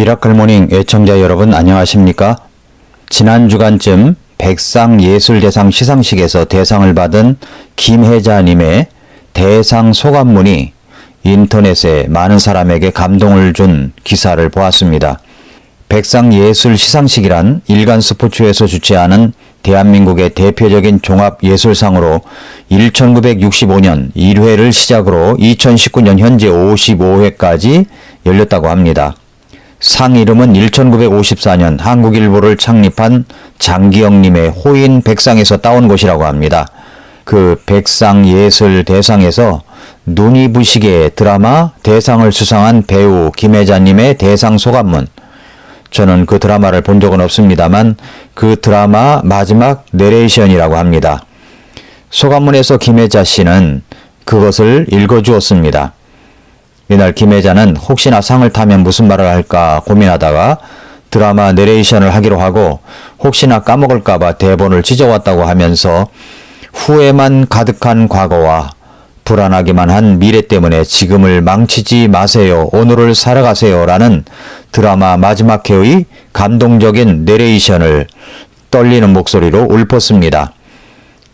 미라클 모닝 애청자 여러분 안녕하십니까? 지난 주간쯤 백상예술대상 시상식에서 대상을 받은 김혜자님의 대상 소감문이 인터넷에 많은 사람에게 감동을 준 기사를 보았습니다. 백상예술 시상식이란 일간 스포츠에서 주최하는 대한민국의 대표적인 종합예술상으로 1965년 1회를 시작으로 2019년 현재 55회까지 열렸다고 합니다. 상 이름은 1954년 한국일보를 창립한 장기영님의 호인 백상에서 따온 것이라고 합니다. 그 백상예술대상에서 눈이 부시게 드라마 대상을 수상한 배우 김혜자님의 대상 소감문. 저는 그 드라마를 본 적은 없습니다만 그 드라마 마지막 내레이션이라고 합니다. 소감문에서 김혜자 씨는 그것을 읽어주었습니다. 이날 김혜자는 혹시나 상을 타면 무슨 말을 할까 고민하다가 드라마 내레이션을 하기로 하고 혹시나 까먹을까봐 대본을 찢어왔다고 하면서 후회만 가득한 과거와 불안하기만 한 미래 때문에 지금을 망치지 마세요. 오늘을 살아가세요. 라는 드라마 마지막 회의 감동적인 내레이션을 떨리는 목소리로 읊었습니다.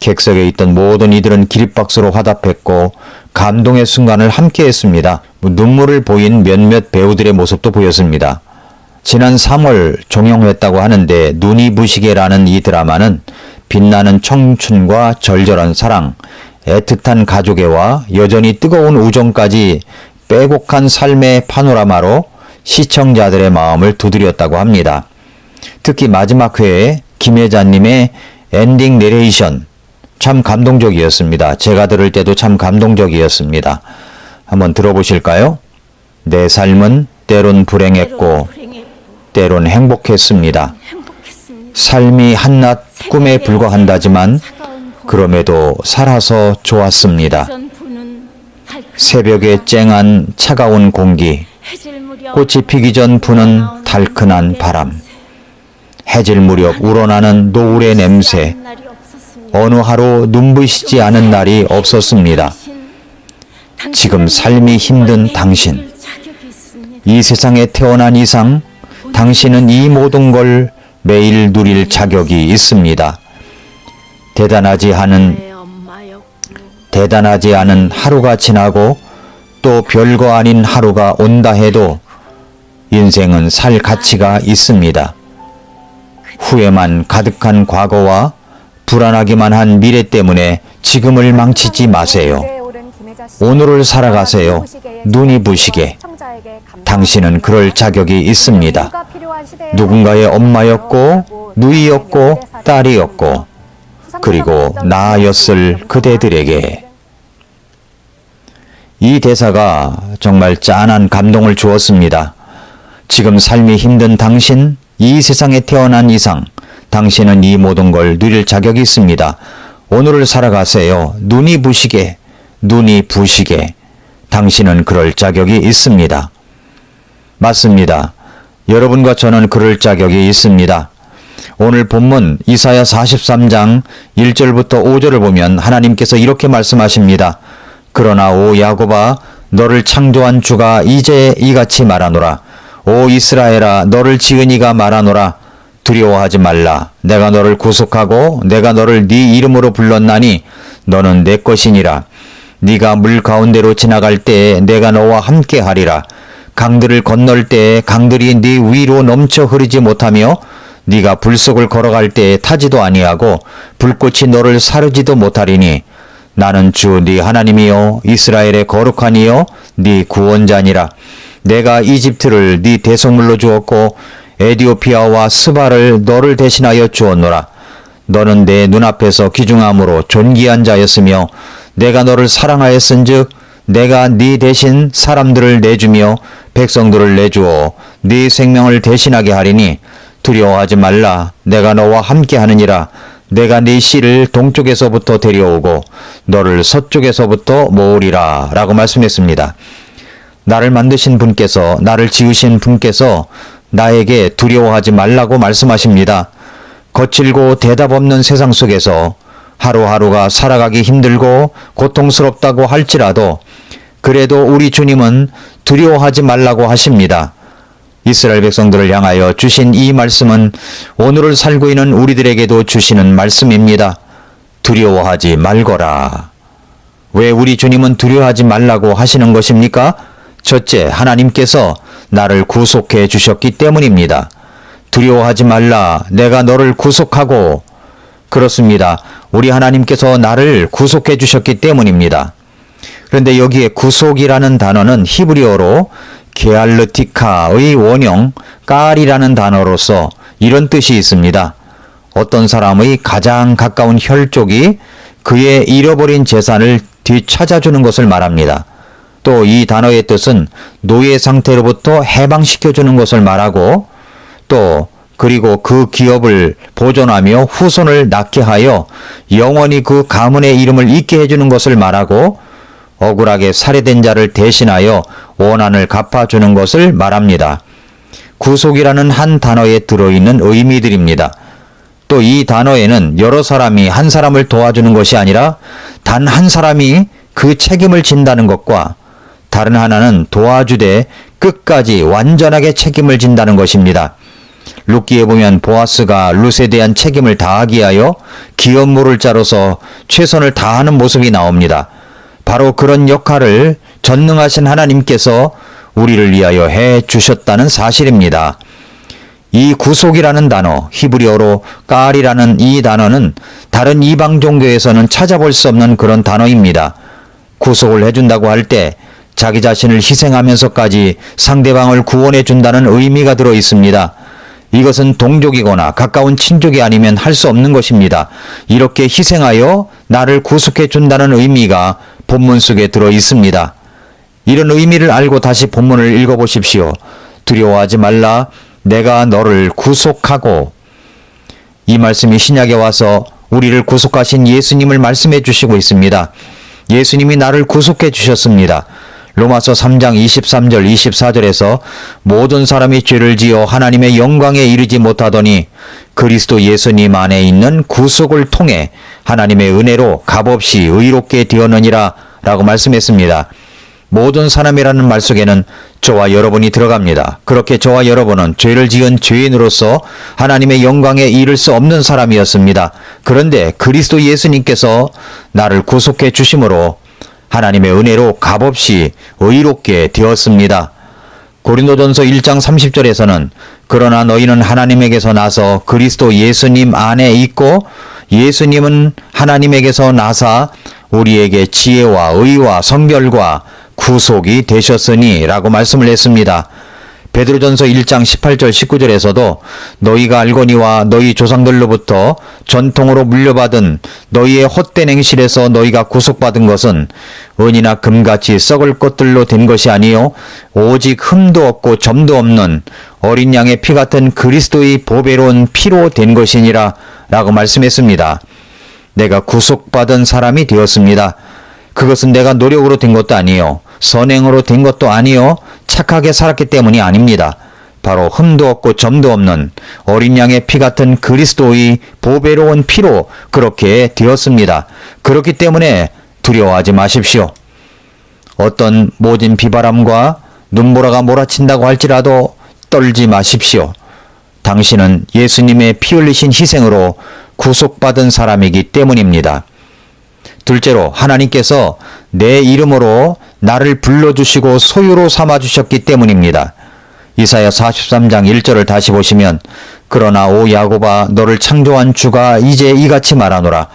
객석에 있던 모든 이들은 기립박수로 화답했고 감동의 순간을 함께했습니다. 눈물을 보인 몇몇 배우들의 모습도 보였습니다. 지난 3월 종영했다고 하는데 눈이 부시게라는 이 드라마는 빛나는 청춘과 절절한 사랑, 애틋한 가족애와 여전히 뜨거운 우정까지 빼곡한 삶의 파노라마로 시청자들의 마음을 두드렸다고 합니다. 특히 마지막 회에 김혜자님의 엔딩 내레이션 참 감동적이었습니다. 제가 들을 때도 참 감동적이었습니다. 한번 들어보실까요? 내 삶은 때론 불행했고 때론 행복했습니다. 삶이 한낱 꿈에 불과한다지만 그럼에도 살아서 좋았습니다. 새벽에 쨍한 차가운 공기, 꽃이 피기 전 부는 달큰한 바람, 해질 무렵 우러나는 노을의 냄새, 어느 하루 눈부시지 않은 날이 없었습니다. 지금 삶이 힘든 당신, 이 세상에 태어난 이상 당신은 이 모든 걸 매일 누릴 자격이 있습니다. 대단하지 않은 하루가 지나고 또 별거 아닌 하루가 온다 해도 인생은 살 가치가 있습니다. 후회만 가득한 과거와 불안하기만 한 미래 때문에 지금을 망치지 마세요. 오늘을 살아가세요. 눈이 부시게. 당신은 그럴 자격이 있습니다. 누군가의 엄마였고 누이였고 딸이었고 그리고 나였을 그대들에게. 이 대사가 정말 짠한 감동을 주었습니다. 지금 삶이 힘든 당신, 이 세상에 태어난 이상 당신은 이 모든 걸 누릴 자격이 있습니다. 오늘을 살아가세요. 눈이 부시게, 눈이 부시게. 당신은 그럴 자격이 있습니다. 맞습니다. 여러분과 저는 그럴 자격이 있습니다. 오늘 본문 이사야 43장 1절부터 5절을 보면 하나님께서 이렇게 말씀하십니다. 그러나 오 야곱아 너를 창조한 주가 이제 이같이 말하노라. 오 이스라엘아 너를 지은 이가 말하노라. 두려워하지 말라. 내가 너를 구속하고 내가 너를 네 이름으로 불렀나니 너는 내 것이니라. 네가 물 가운데로 지나갈 때에 내가 너와 함께 하리라. 강들을 건널 때에 강들이 네 위로 넘쳐 흐르지 못하며 네가 불 속을 걸어갈 때에 타지도 아니하고 불꽃이 너를 사르지도 못하리니 나는 주 네 하나님이요 이스라엘의 거룩한 이요 네 구원자니라. 내가 이집트를 네 대속물로 주었고 에디오피아와 스바를 너를 대신하여 주었노라. 너는 내 눈앞에서 귀중함으로 존귀한 자였으며 내가 너를 사랑하였은즉 내가 네 대신 사람들을 내주며 백성들을 내주어 네 생명을 대신하게 하리니 두려워하지 말라. 내가 너와 함께 하느니라. 내가 네 씨를 동쪽에서부터 데려오고 너를 서쪽에서부터 모으리라. 라고 말씀했습니다. 나를 만드신 분께서, 나를 지으신 분께서 나에게 두려워하지 말라고 말씀하십니다. 거칠고 대답 없는 세상 속에서 하루하루가 살아가기 힘들고 고통스럽다고 할지라도 그래도 우리 주님은 두려워하지 말라고 하십니다. 이스라엘 백성들을 향하여 주신 이 말씀은 오늘을 살고 있는 우리들에게도 주시는 말씀입니다. 두려워하지 말거라. 왜 우리 주님은 두려워하지 말라고 하시는 것입니까? 첫째, 하나님께서 나를 구속해 주셨기 때문입니다. 두려워하지 말라. 내가 너를 구속하고. 그렇습니다. 우리 하나님께서 나를 구속해 주셨기 때문입니다. 그런데 여기에 구속이라는 단어는 히브리어로 게알르티카의 원형 깔이라는 단어로서 이런 뜻이 있습니다. 어떤 사람의 가장 가까운 혈족이 그의 잃어버린 재산을 되찾아주는 것을 말합니다. 또 이 단어의 뜻은 노예 상태로부터 해방시켜주는 것을 말하고 또 그리고 그 기업을 보존하며 후손을 낳게 하여 영원히 그 가문의 이름을 잊게 해주는 것을 말하고 억울하게 살해된 자를 대신하여 원한을 갚아주는 것을 말합니다. 구속이라는 한 단어에 들어있는 의미들입니다. 또 이 단어에는 여러 사람이 한 사람을 도와주는 것이 아니라 단 한 사람이 그 책임을 진다는 것과 다른 하나는 도와주되 끝까지 완전하게 책임을 진다는 것입니다. 룻기에 보면 보아스가 룻에 대한 책임을 다하기 위하여 기업 물을 자로서 최선을 다하는 모습이 나옵니다. 바로 그런 역할을 전능하신 하나님께서 우리를 위하여 해 주셨다는 사실입니다. 이 구속이라는 단어, 히브리어로 깔이라는 이 단어는 다른 이방 종교에서는 찾아볼 수 없는 그런 단어입니다. 구속을 해준다고 할 때 자기 자신을 희생하면서까지 상대방을 구원해 준다는 의미가 들어 있습니다. 이것은 동족이거나 가까운 친족이 아니면 할 수 없는 것입니다. 이렇게 희생하여 나를 구속해 준다는 의미가 본문 속에 들어 있습니다. 이런 의미를 알고 다시 본문을 읽어보십시오. 두려워하지 말라. 내가 너를 구속하고. 이 말씀이 신약에 와서 우리를 구속하신 예수님을 말씀해 주시고 있습니다. 예수님이 나를 구속해 주셨습니다. 로마서 3장 23절 24절에서 모든 사람이 죄를 지어 하나님의 영광에 이르지 못하더니 그리스도 예수님 안에 있는 구속을 통해 하나님의 은혜로 값없이 의롭게 되었느니라 라고 말씀했습니다. 모든 사람이라는 말 속에는 저와 여러분이 들어갑니다. 그렇게 저와 여러분은 죄를 지은 죄인으로서 하나님의 영광에 이를 수 없는 사람이었습니다. 그런데 그리스도 예수님께서 나를 구속해 주심으로 하나님의 은혜로 값없이 의롭게 되었습니다. 고린도전서 1장 30절에서는 그러나 너희는 하나님에게서 나서 그리스도 예수님 안에 있고 예수님은 하나님에게서 나사 우리에게 지혜와 의와 성결과 구속이 되셨으니 라고 말씀을 했습니다. 베드로전서 1장 18절 19절에서도 너희가 알거니와 너희 조상들로부터 전통으로 물려받은 너희의 헛된 행실에서 너희가 구속받은 것은 은이나 금같이 썩을 것들로 된 것이 아니요 오직 흠도 없고 점도 없는 어린 양의 피 같은 그리스도의 보배로운 피로 된 것이니라 라고 말씀했습니다. 내가 구속받은 사람이 되었습니다. 그것은 내가 노력으로 된 것도 아니요 선행으로 된 것도 아니요 착하게 살았기 때문이 아닙니다. 바로 흠도 없고 점도 없는 어린 양의 피 같은 그리스도의 보배로운 피로 그렇게 되었습니다. 그렇기 때문에 두려워하지 마십시오. 어떤 모진 비바람과 눈보라가 몰아친다고 할지라도 떨지 마십시오. 당신은 예수님의 피 흘리신 희생으로 구속받은 사람이기 때문입니다. 둘째로 하나님께서 내 이름으로 나를 불러주시고 소유로 삼아주셨기 때문입니다. 이사야 43장 1절을 다시 보시면 그러나 오 야곱아 너를 창조한 주가 이제 이같이 말하노라.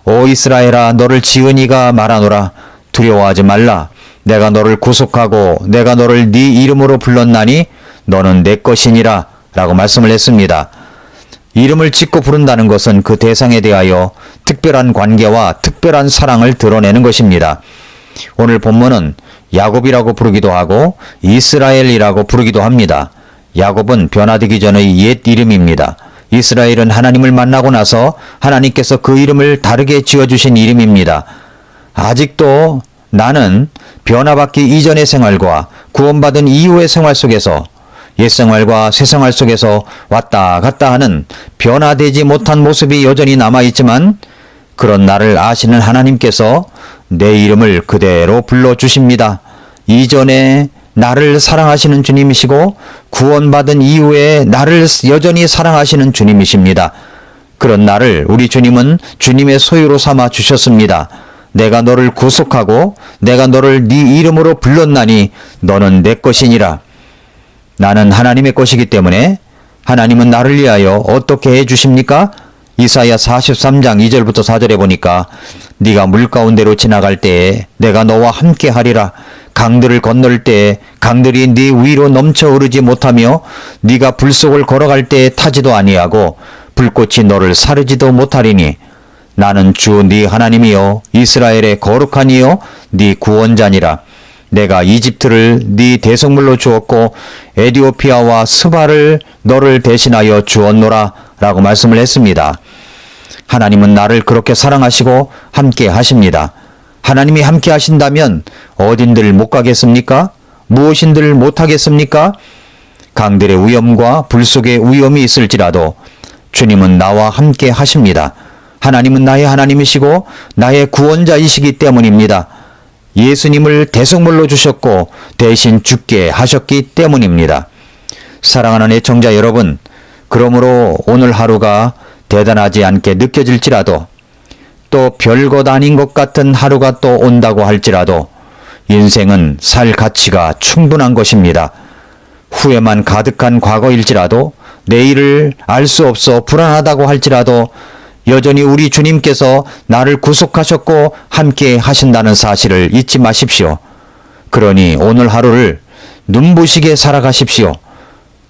오 이스라엘아 너를 지은 이가 말하노라. 두려워하지 말라. 내가 너를 구속하고 내가 너를 네 이름으로 불렀나니 너는 내 것이니라 라고 말씀을 했습니다. 이름을 짓고 부른다는 것은 그 대상에 대하여 특별한 관계와 특별한 사랑을 드러내는 것입니다. 오늘 본문은 야곱이라고 부르기도 하고 이스라엘이라고 부르기도 합니다. 야곱은 변화되기 전의 옛 이름입니다. 이스라엘은 하나님을 만나고 나서 하나님께서 그 이름을 다르게 지어주신 이름입니다. 아직도 나는 변화받기 이전의 생활과 구원받은 이후의 생활 속에서 옛 생활과 새 생활 속에서 왔다 갔다 하는 변화되지 못한 모습이 여전히 남아있지만 그런 나를 아시는 하나님께서 내 이름을 그대로 불러주십니다. 이전에 나를 사랑하시는 주님이시고 구원받은 이후에 나를 여전히 사랑하시는 주님이십니다. 그런 나를 우리 주님은 주님의 소유로 삼아 주셨습니다. 내가 너를 구속하고 내가 너를 네 이름으로 불렀나니 너는 내 것이니라. 나는 하나님의 것이기 때문에 하나님은 나를 위하여 어떻게 해 주십니까? 이사야 43장 2절부터 4절에 보니까 네가 물 가운데로 지나갈 때에 내가 너와 함께 하리라. 강들을 건널 때에 강들이 네 위로 넘쳐 흐르지 못하며 네가 불 속을 걸어갈 때에 타지도 아니하고 불꽃이 너를 사르지도 못하리니 나는 주 네 하나님이요 이스라엘의 거룩한 이요 네 구원자니라. 내가 이집트를 네 대성물로 주었고 에디오피아와 스바를 너를 대신하여 주었노라 라고 말씀을 했습니다. 하나님은 나를 그렇게 사랑하시고 함께 하십니다. 하나님이 함께 하신다면 어딘들 못 가겠습니까? 무엇인들 못 하겠습니까? 강들의 위험과 불 속의 위험이 있을지라도 주님은 나와 함께 하십니다. 하나님은 나의 하나님이시고 나의 구원자이시기 때문입니다. 예수님을 대성물로 주셨고 대신 죽게 하셨기 때문입니다. 사랑하는 애청자 여러분, 그러므로 오늘 하루가 대단하지 않게 느껴질지라도 또 별것 아닌 것 같은 하루가 또 온다고 할지라도 인생은 살 가치가 충분한 것입니다. 후회만 가득한 과거일지라도 내일을 알 수 없어 불안하다고 할지라도 여전히 우리 주님께서 나를 구속하셨고 함께 하신다는 사실을 잊지 마십시오. 그러니 오늘 하루를 눈부시게 살아가십시오.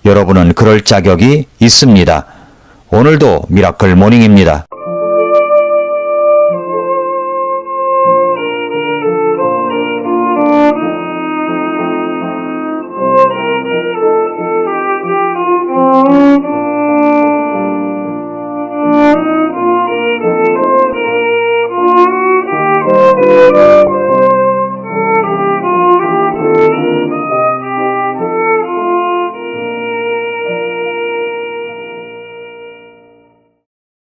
여러분은 그럴 자격이 있습니다. 오늘도 미라클 모닝입니다.